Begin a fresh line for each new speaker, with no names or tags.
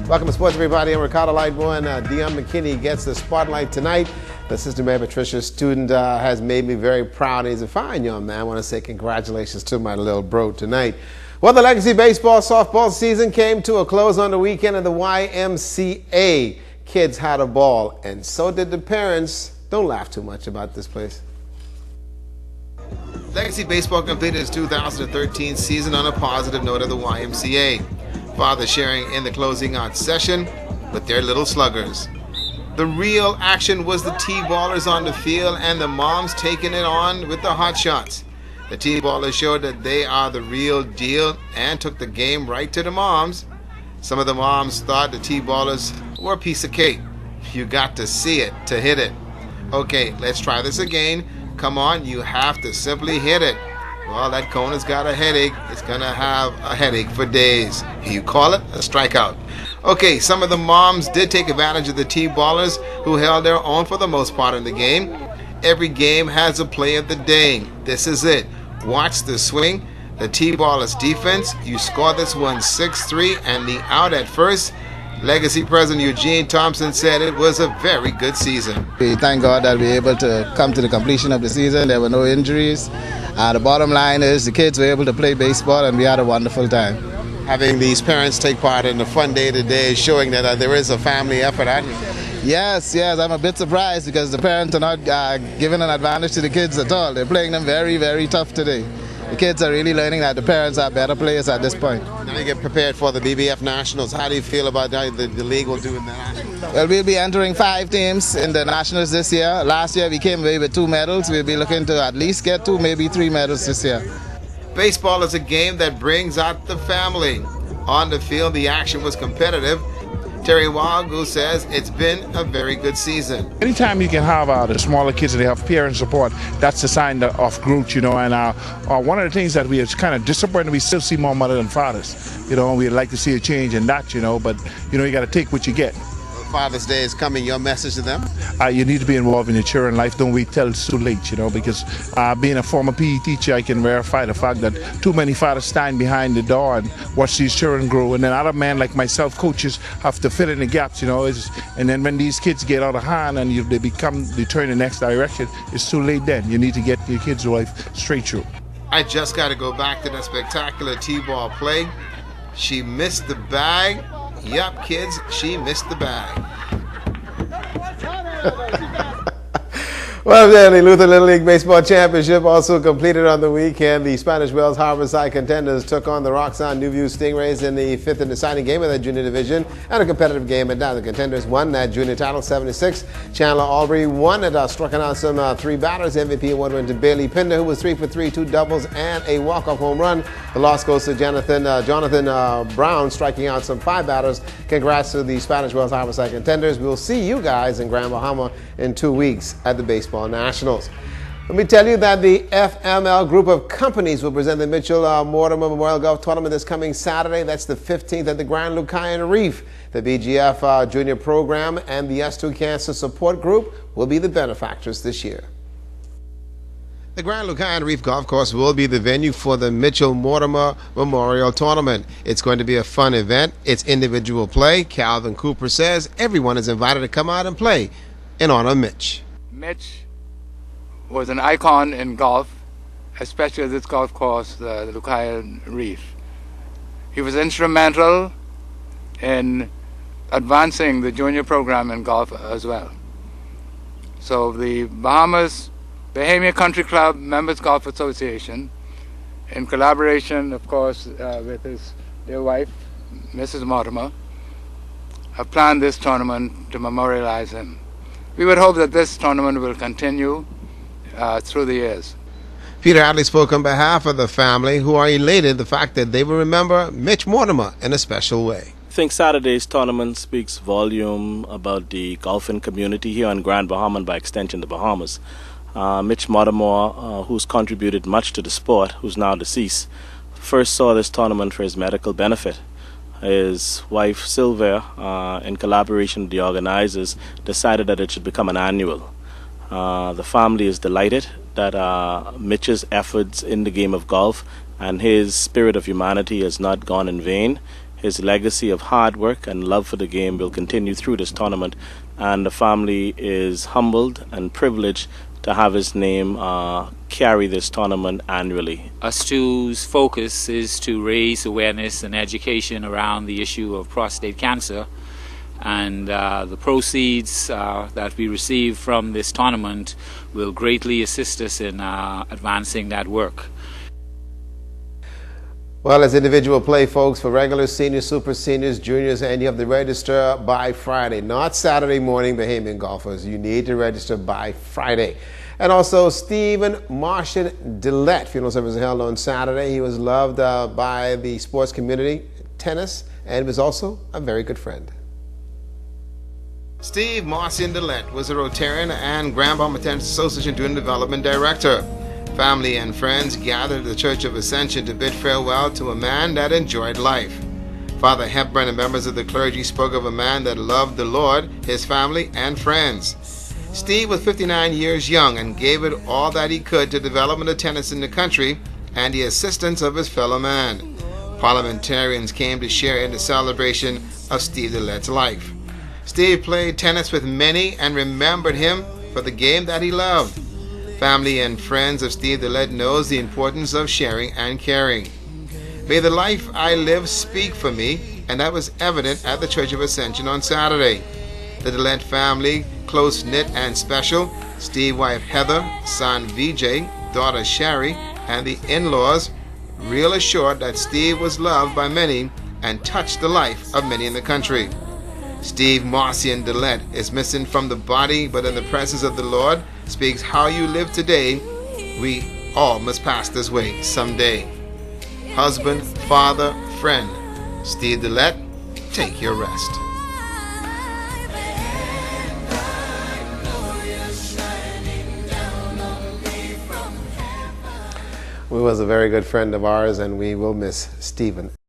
Welcome to Sports, everybody. I'm Ricardo Lightbourn. Dion McKinney gets the spotlight tonight. The Assistant Mayor Patricia student has made me very proud. He's a fine young man. I want to say congratulations to my little bro tonight. Well, the Legacy baseball softball season came to a close on the weekend at the YMCA. Kids had a ball, and so did the parents. Don't laugh too much about this place. Legacy Baseball completed its 2013 season on a positive note at the YMCA. Fathers sharing in the closing out session with their little sluggers. The real action was the T-ballers on the field and the moms taking it on with the hot shots. The T-ballers showed that they are the real deal and took the game right to the moms. Some of the moms thought the T-ballers were a piece of cake. You got to see it to hit it. Okay, let's try this again. Come on, you have to simply hit it. Well, that cone has got a headache. It's going to have a headache for days. You call it a strikeout. Okay, some of the moms did take advantage of the T-ballers who held their own for the most part in the game. Every game has a play of the day. This is it. Watch the swing. The T-ballers defense. You score this one 6-3 and the out at first. Legacy President Eugene Thompson said it was a very good season.
We thank God that we were able to come to the completion of the season. There were no injuries. The bottom line is the kids were able to play baseball and we had a wonderful time.
Having these parents take part in the fun day today is showing that there is a family effort, aren't you?
Yes, I'm a bit surprised because the parents are not giving an advantage to the kids at all. They're playing them very, very tough today. The kids are really learning that the parents are better players at this point.
Now you get prepared for the BBF Nationals. How do you feel about how the league will do in the Nationals?
Well, we'll be entering 5 teams in the Nationals this year. Last year we came away with 2 medals. We'll be looking to at least get 2, maybe 3 medals this year.
Baseball is a game that brings out the family. On the field, the action was competitive. Terry Wagu says it's been a very good season.
Anytime you can have the smaller kids and they have parent support, that's a sign of growth, you know. And one of the things that we are kind of disappointed, we still see more mother than fathers. You know, we'd like to see a change in that, you know, but, you know, you got to take what you get.
Father's Day is coming. Your message to them?
You need to be involved in your children's life. Don't wait till it's too late, you know, because being a former PE teacher, I can verify the fact that too many fathers stand behind the door and watch these children grow. And then other men like myself, coaches, have to fill in the gaps, you know. And then when these kids get out of hand and they turn the next direction, it's too late then. You need to get your kids' life straight through.
I just got to go back to that spectacular T-ball play. She missed the bag. Yup, kids, she missed the bag. Well, then, the Luther Little League Baseball Championship also completed on the weekend. The Spanish Wells Harborside contenders took on the Roxanne Newview Stingrays in the 5th and deciding game of that junior division, and a competitive game at that. The contenders won that junior title 76. Chandler Albury won it, striking out some 3 batters. MVP award went to Bailey Pinder, who was 3 for 3, 2 doubles and a walk-off home run. The loss goes to Jonathan Brown, striking out some 5 batters. Congrats to the Spanish Wells Harborside contenders. We'll see you guys in Grand Bahama in 2 weeks at the Baseball Nationals. Let me tell you that the FML group of companies will present the Mitchell Mortimer Memorial Golf Tournament this coming Saturday. That's the 15th at the Grand Lucayan Reef. The BGF Junior Program and the S2 Cancer Support Group will be the benefactors this year. The Grand Lucayan Reef Golf Course will be the venue for the Mitchell Mortimer Memorial Tournament. It's going to be a fun event. It's individual play. Calvin Cooper says everyone is invited to come out and play in honor of Mitch.
Mitch was an icon in golf, especially at this golf course, the Lucayan Reef. He was instrumental in advancing the junior program in golf as well. So the Bahamas Bahamian Country Club Members Golf Association, in collaboration, of course, with his dear wife, Mrs. Mortimer, have planned this tournament to memorialize him. We would hope that this tournament will continue through the years.
Peter Hadley spoke on behalf of the family, who are elated the fact that they will remember Mitch Mortimer in a special way.
I think Saturday's tournament speaks volume about the golfing community here on Grand Bahama and by extension the Bahamas. Mitch Mortimer, who's contributed much to the sport, who's now deceased, first saw this tournament for his medical benefit. His wife Sylvia, in collaboration with the organizers, decided that it should become an annual. The family is delighted that Mitch's efforts in the game of golf and his spirit of humanity has not gone in vain. His legacy of hard work and love for the game will continue through this tournament, and the family is humbled and privileged to have his name carry this tournament annually.
US2's focus is to raise awareness and education around the issue of prostate cancer, and the proceeds that we receive from this tournament will greatly assist us in advancing that work.
Well, as individual play, folks, for regulars, seniors, super seniors, juniors, and you have to register by Friday, not Saturday morning, Bahamian golfers. You need to register by Friday. And also, Stephen Martian Dillette. Funeral service was held on Saturday. He was loved by the sports community, tennis, and was also a very good friend. Steve Marcian Dillette was a Rotarian and Grand Bahama Tennis Association Student Development Director. Family and friends gathered at the Church of Ascension to bid farewell to a man that enjoyed life. Father Hepburn and members of the clergy spoke of a man that loved the Lord, his family, and friends. Steve was 59 years young and gave it all that he could to development of tennis in the country and the assistance of his fellow man. Parliamentarians came to share in the celebration of Steve Dillette's life. Steve played tennis with many and remembered him for the game that he loved. Family and friends of Steve Dillette knows the importance of sharing and caring. May the life I live speak for me, and that was evident at the Church of Ascension on Saturday. The Dillette family, close-knit and special, Steve's wife Heather, son VJ, daughter Sherry, and the in-laws, real assured that Steve was loved by many and touched the life of many in the country. Steve Marcian Dillette is missing from the body, but in the presence of the Lord speaks how you live today. We all must pass this way someday. Husband, father, friend, Steve Dillette, take your rest. He was a very good friend of ours, and we will miss Stephen.